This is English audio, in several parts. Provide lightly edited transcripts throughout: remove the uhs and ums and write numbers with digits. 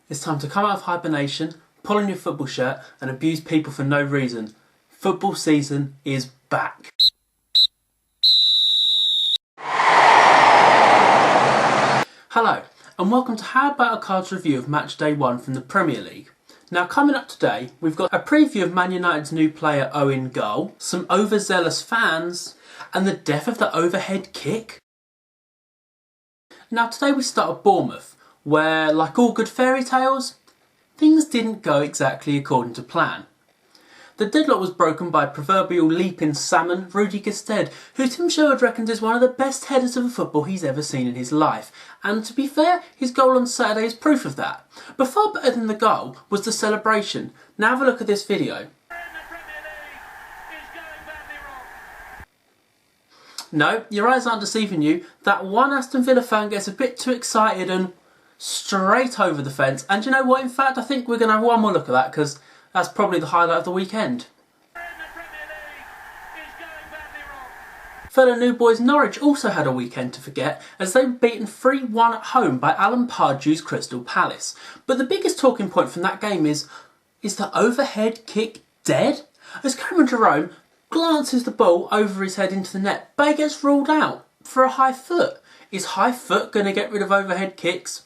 It's time to come out of hibernation, pull on your football shirt and abuse people for no reason. Football season is back. Hello and welcome to How About a Cards review of Matchday 1 from the Premier League. Now coming up today, we've got a preview of Man United's new player Owen goal, some overzealous fans and the death of the overhead kick. Now today we start at Bournemouth, where, like all good fairy tales, things didn't go exactly according to plan. The deadlock was broken by proverbial leaping salmon Rudy Gestede, who Tim Sherwood reckons is one of the best headers of a football he's ever seen in his life. And to be fair, his goal on Saturday is proof of that. But far better than the goal was the celebration. Now have a look at this video. No, your eyes aren't deceiving you. That one Aston Villa fan gets a bit too excited and straight over the fence. And you know what, in fact, I think we're going to have one more look at that because that's probably the highlight of the weekend. Fellow New Boys Norwich also had a weekend to forget as they were beaten 3-1 at home by Alan Pardew's Crystal Palace. But the biggest talking point from that game is the overhead kick dead? As Cameron Jerome glances the ball over his head into the net, but it gets ruled out for a high foot. Is high foot going to get rid of overhead kicks?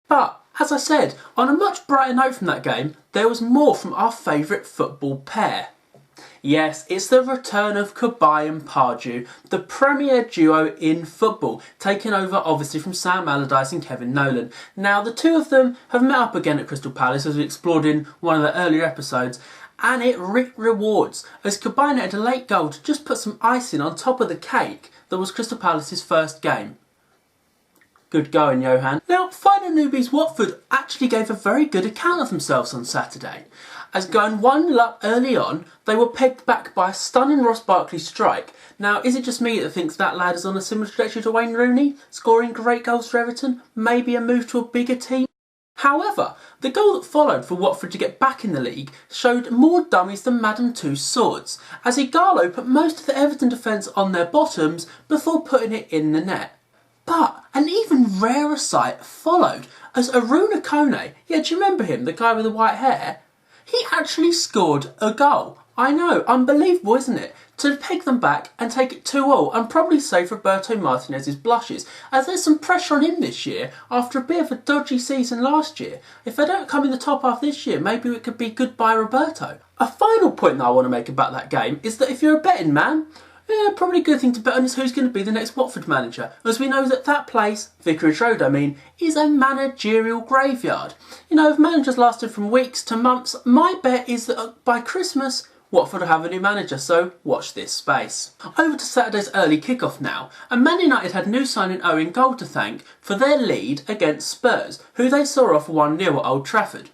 But, as I said, on a much brighter note from that game, there was more from our favourite football pair. Yes, it's the return of Cabaye and Pardew, the premier duo in football, taken over obviously from Sam Allardyce and Kevin Nolan. Now, the two of them have met up again at Crystal Palace, as we explored in one of the earlier episodes, and it reaped rewards, as Cabaye netted a late goal to just put some icing on top of the cake that was Crystal Palace's first game. Good going, Johan. Now, final newbies Watford actually gave a very good account of themselves on Saturday. As going 1-0 up early on, they were pegged back by a stunning Ross Barkley strike. Now, is it just me that thinks that lad is on a similar trajectory to Wayne Rooney, scoring great goals for Everton, maybe a move to a bigger team? However, the goal that followed for Watford to get back in the league showed more dummies than Madame Tu's swords, as Igalo put most of the Everton defence on their bottoms before putting it in the net. But an even rarer sight followed as Aruna Kone, yeah, do you remember him, the guy with the white hair? He actually scored a goal. I know, unbelievable, isn't it? To peg them back and take it 2-2 and probably save Roberto Martinez's blushes, as there's some pressure on him this year after a bit of a dodgy season last year. If they don't come in the top half this year, maybe it could be goodbye Roberto. A final point that I want to make about that game is that if you're a betting man, yeah, probably a good thing to bet on is who's going to be the next Watford manager, as we know that that place, Vicarage Road I mean, is a managerial graveyard. You know, if managers lasted from weeks to months, my bet is that by Christmas, Watford will have a new manager, so watch this space. Over to Saturday's early kickoff now, and Man United had new signing Owen goal to thank for their lead against Spurs, who they saw off 1-0 at Old Trafford.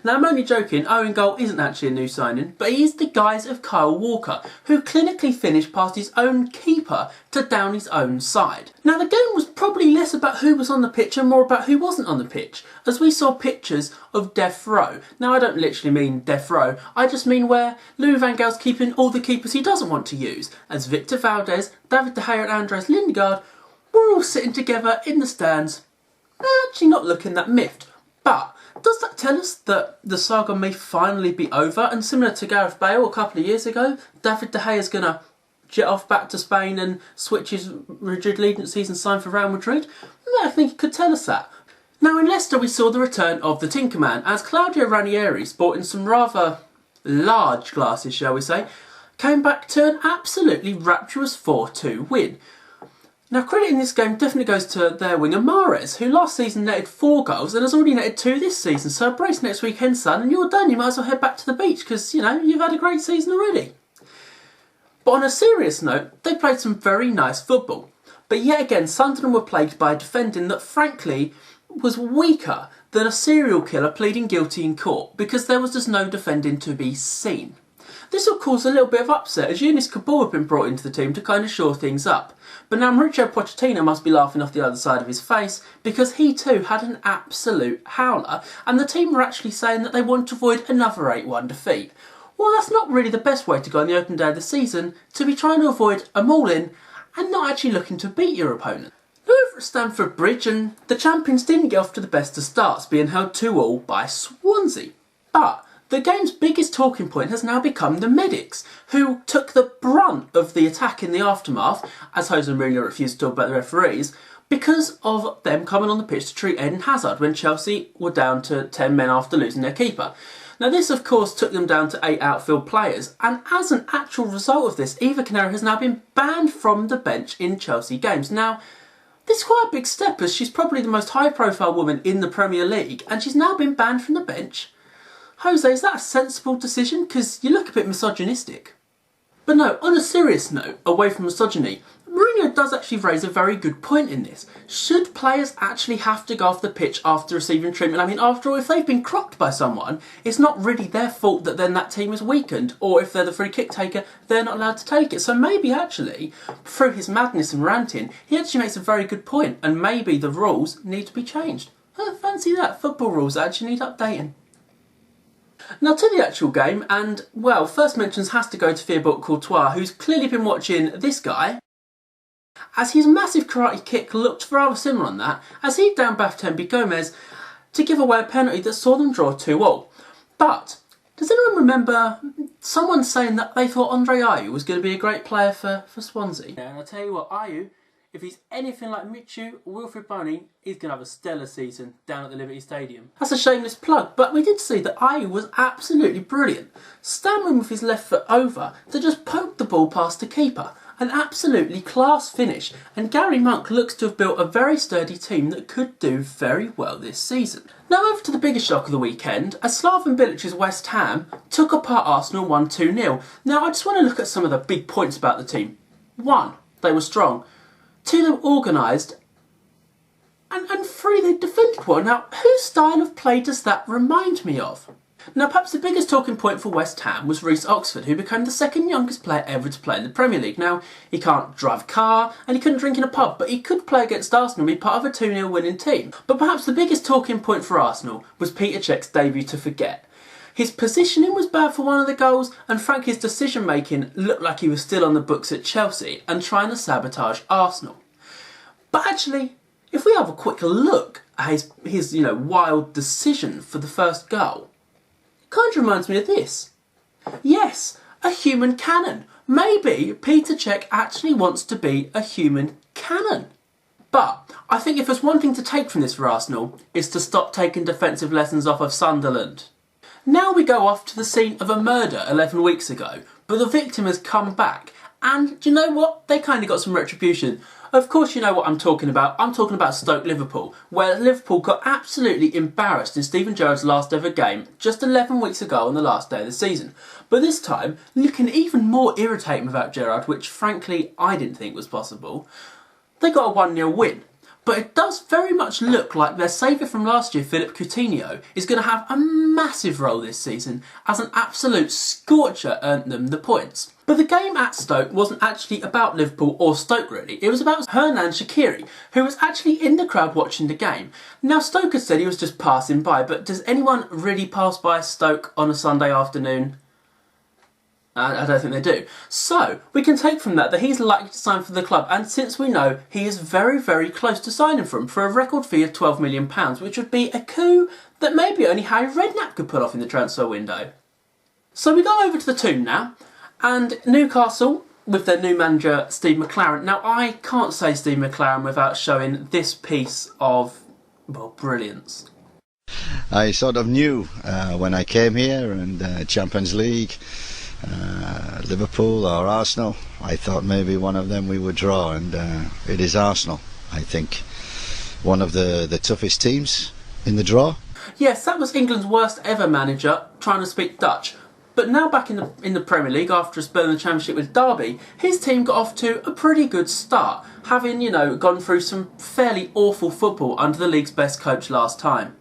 Now, I'm only joking, Owen Goal isn't actually a new signing, but he is the guise of Kyle Walker, who clinically finished past his own keeper to down his own side. Now, the game was probably less about who was on the pitch and more about who wasn't on the pitch, as we saw pictures of death row. Now, I don't literally mean death row, I just mean where Louis van Gaal's keeping all the keepers he doesn't want to use, as Victor Valdez, David De Gea and Andres Lindegaard were all sitting together in the stands, actually not looking that miffed. But does that tell us that the saga may finally be over? And similar to Gareth Bale a couple of years ago, David De Gea is going to jet off back to Spain and switch his rigid allegiances and sign for Real Madrid? I think it could tell us that. Now in Leicester we saw the return of the Tinkerman, as Claudio Ranieri, sporting some rather large glasses shall we say, came back to an absolutely rapturous 4-2 win. Now, credit in this game definitely goes to their winger Mahrez, who last season netted 4 goals and has already netted 2 this season. So brace next weekend, son, and you're done. You might as well head back to the beach because, you know, you've had a great season already. But on a serious note, they played some very nice football. But yet again, Sunderland were plagued by a defending that, frankly, was weaker than a serial killer pleading guilty in court because there was just no defending to be seen. This will cause a little bit of upset as Younes Kaboul had been brought into the team to kind of shore things up. But now Mauricio Pochettino must be laughing off the other side of his face because he too had an absolute howler and the team were actually saying that they want to avoid another 8-1 defeat. Well, that's not really the best way to go on the opening day of the season, to be trying to avoid a maul-in and not actually looking to beat your opponent. Now over at Stamford Bridge, and the champions didn't get off to the best of starts, being held 2-2 by Swansea. But the game's biggest talking point has now become the medics, who took the brunt of the attack in the aftermath, as Jose Mourinho refused to talk about the referees, because of them coming on the pitch to treat Eden Hazard when Chelsea were down to 10 men after losing their keeper. Now this of course took them down to 8 outfield players, and as an actual result of this, Eva Canero has now been banned from the bench in Chelsea games. Now this is quite a big step, as she's probably the most high profile woman in the Premier League, and she's now been banned from the bench. Jose, is that a sensible decision? Because you look a bit misogynistic. But no, on a serious note, away from misogyny, Mourinho does actually raise a very good point in this. Should players actually have to go off the pitch after receiving treatment? I mean, after all, if they've been cropped by someone, it's not really their fault that then that team is weakened, or if they're the free kick taker, they're not allowed to take it. So maybe actually, through his madness and ranting, he actually makes a very good point, and maybe the rules need to be changed. Fancy that, football rules actually need updating. Now to the actual game, and well, first mentions has to go to Thibaut Courtois, who's clearly been watching this guy, as his massive karate kick looked rather similar on that, as he downed Bafétimbi Gomez to give away a penalty that saw them draw 2-2. But does anyone remember someone saying that they thought Andre Ayew was going to be a great player for Swansea? Yeah, and I'll tell you what, Ayew, if he's anything like Michu or Wilfried Boney, he's going to have a stellar season down at the Liberty Stadium. That's a shameless plug, but we did see that Ayew was absolutely brilliant, stammering with his left foot over to just poke the ball past the keeper. An absolutely class finish, and Gary Monk looks to have built a very sturdy team that could do very well this season. Now over to the biggest shock of the weekend, as Slaven Bilic's West Ham took apart Arsenal 1-2-0. Now I just want to look at some of the big points about the team. 1, they were strong. 2, they were organised. And 3, they defended well. Now, whose style of play does that remind me of? Now, perhaps the biggest talking point for West Ham was Reece Oxford, who became the second youngest player ever to play in the Premier League. Now, he can't drive a car and he couldn't drink in a pub, but he could play against Arsenal and be part of a 2-0 winning team. But perhaps the biggest talking point for Arsenal was Peter Cech's debut to forget. His positioning was bad for one of the goals, and frankly his decision making looked like he was still on the books at Chelsea and trying to sabotage Arsenal. But actually, if we have a quick look at his wild decision for the first goal, it kind of reminds me of this. Yes, a human cannon. Maybe Peter Cech actually wants to be a human cannon. But I think if there's one thing to take from this for Arsenal, it's to stop taking defensive lessons off of Sunderland. Now we go off to the scene of a murder 11 weeks ago, but the victim has come back, and do you know what? They kind of got some retribution. Of course you know what I'm talking about. I'm talking about Stoke Liverpool, where Liverpool got absolutely embarrassed in Steven Gerrard's last ever game just 11 weeks ago on the last day of the season. But this time, looking even more irritating without Gerrard, which frankly I didn't think was possible, they got a 1-0 win. But it does very much look like their saviour from last year, Philippe Coutinho, is going to have a massive role this season, as an absolute scorcher earned them the points. But the game at Stoke wasn't actually about Liverpool or Stoke really, it was about Hernan Shaqiri, who was actually in the crowd watching the game. Now Stoke had said he was just passing by, but does anyone really pass by Stoke on a Sunday afternoon? I don't think they do. So, we can take from that he's likely to sign for the club, and since we know he is very, very close to signing for him for a record fee of £12 million, which would be a coup that maybe only Harry Redknapp could pull off in the transfer window. So we go over to the Toon now, and Newcastle, with their new manager, Steve McClaren. Now, I can't say Steve McClaren without showing this piece of, well, brilliance. I sort of knew when I came here, and Champions League, Liverpool or Arsenal, I thought maybe one of them we would draw, and it is Arsenal. I think one of the toughest teams in the draw. Yes, that was England's worst ever manager trying to speak Dutch. But now back in the Premier League, after a spell in the Championship with Derby, his team got off to a pretty good start, having, gone through some fairly awful football under the league's best coach last time.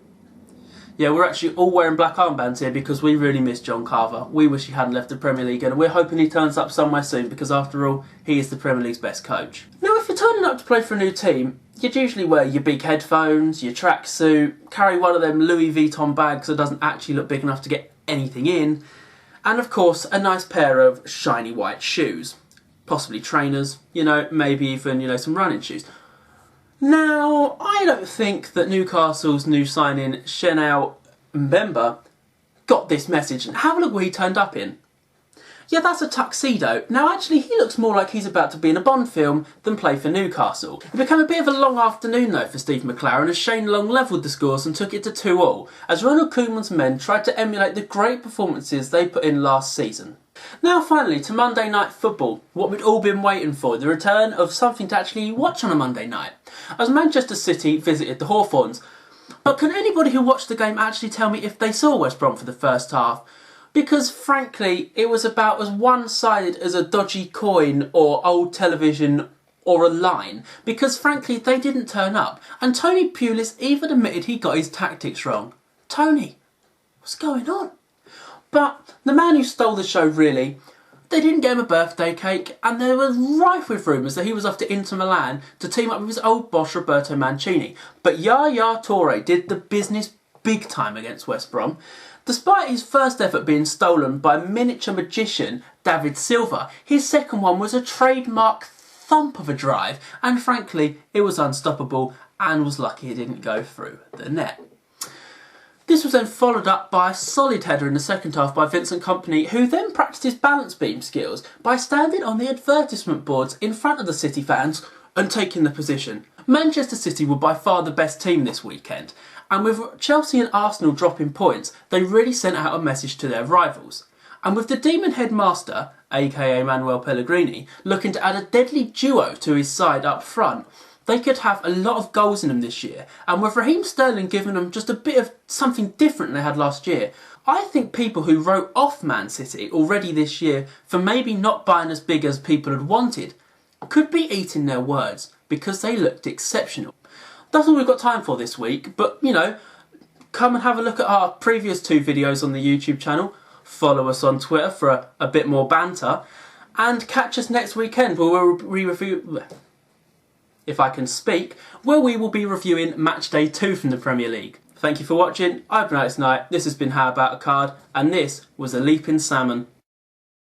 Yeah, we're actually all wearing black armbands here because we really miss John Carver. We wish he hadn't left the Premier League, and we're hoping he turns up somewhere soon because after all, he is the Premier League's best coach. Now, if you're turning up to play for a new team, you'd usually wear your big headphones, your tracksuit, carry one of them Louis Vuitton bags that doesn't actually look big enough to get anything in, and of course, a nice pair of shiny white shoes. Possibly trainers, maybe even, some running shoes. Now, I don't think that Newcastle's new signing, Chanel Mbemba, got this message, and have a look what he turned up in. Yeah, that's a tuxedo. Now actually he looks more like he's about to be in a Bond film than play for Newcastle. It became a bit of a long afternoon though for Steve McClaren as Shane Long levelled the scores and took it to 2-2, as Ronald Koeman's men tried to emulate the great performances they put in last season. Now finally to Monday Night Football, what we'd all been waiting for, the return of something to actually watch on a Monday night, as Manchester City visited the Hawthorns. But can anybody who watched the game actually tell me if they saw West Brom for the first half? Because frankly, it was about as one-sided as a dodgy coin or old television or a line. Because frankly, they didn't turn up. And Tony Pulis even admitted he got his tactics wrong. Tony, what's going on? But the man who stole the show really, they didn't get him a birthday cake, and there was rife with rumours that he was off to Inter Milan to team up with his old boss Roberto Mancini. But Yaya Toure did the business big time against West Brom. Despite his first effort being stolen by miniature magician David Silva, his second one was a trademark thump of a drive, and frankly, it was unstoppable and was lucky it didn't go through the net. This was then followed up by a solid header in the second half by Vincent Kompany, who then practised his balance beam skills by standing on the advertisement boards in front of the City fans and taking the position. Manchester City were by far the best team this weekend, and with Chelsea and Arsenal dropping points, they really sent out a message to their rivals. And with the Demon Headmaster, aka Manuel Pellegrini, looking to add a deadly duo to his side up front, they could have a lot of goals in them this year. And with Raheem Sterling giving them just a bit of something different than they had last year, I think people who wrote off Man City already this year for maybe not buying as big as people had wanted could be eating their words, because they looked exceptional. That's all we've got time for this week, but you know, come and have a look at our previous 2 videos on the YouTube channel, follow us on Twitter for a bit more banter, and catch us next weekend where we review, if I can speak, where we will be reviewing Matchday 2 from the Premier League. Thank you for watching, I've been Alex Knight, this has been How About a Card, and this was A Leaping Salmon.